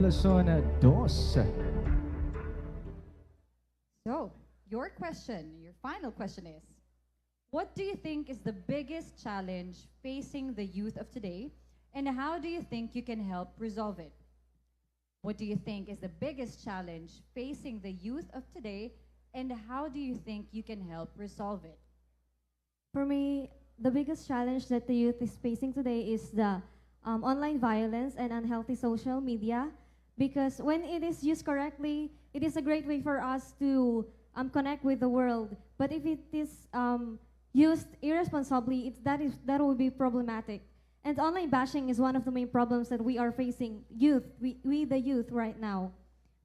Zona 2. So, your final question is, what do you think is the biggest challenge facing the youth of today, and how do you think you can help resolve it? What do you think is the biggest challenge facing the youth of today, and how do you think you can help resolve it? For me, the biggest challenge that the youth is facing today is the online violence and unhealthy social media, because when it is used correctly, it is a great way for us to connect with the world. But if it is used irresponsibly, that will be problematic. And online bashing is one of the main problems that we are facing, we the youth right now,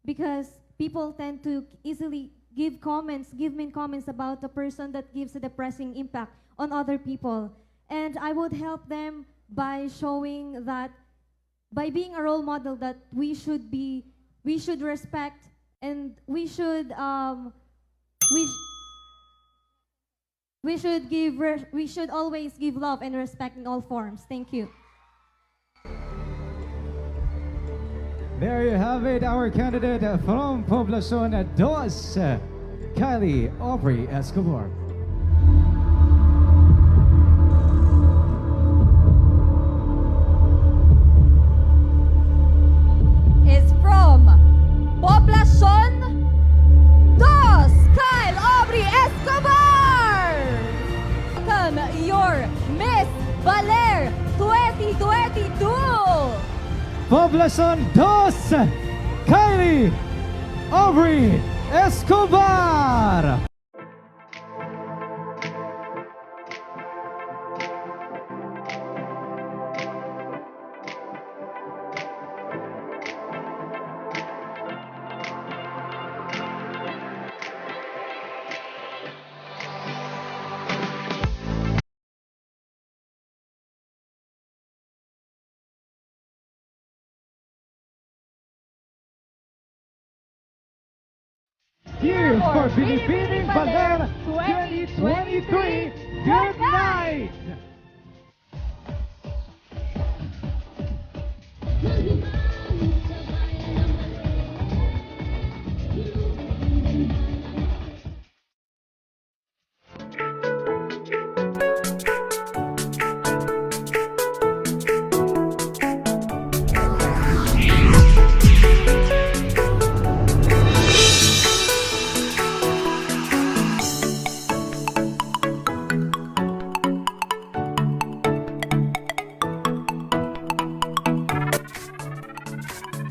because people tend to easily give mean comments about the person that gives a depressing impact on other people. And I would help them by showing that, by being a role model, that we should respect, and we should always give love and respect in all forms. Thank you. There you have it, our candidate from Poblacion 2, Kylie Aubrey Escobar. Is from Poblacion 2, Kyle Aubrey Escobar! Welcome your Miss Baler 2022! Poblacion 2, Kylie Aubrey Escobar. Here for Binibining Baler 2023. Good night!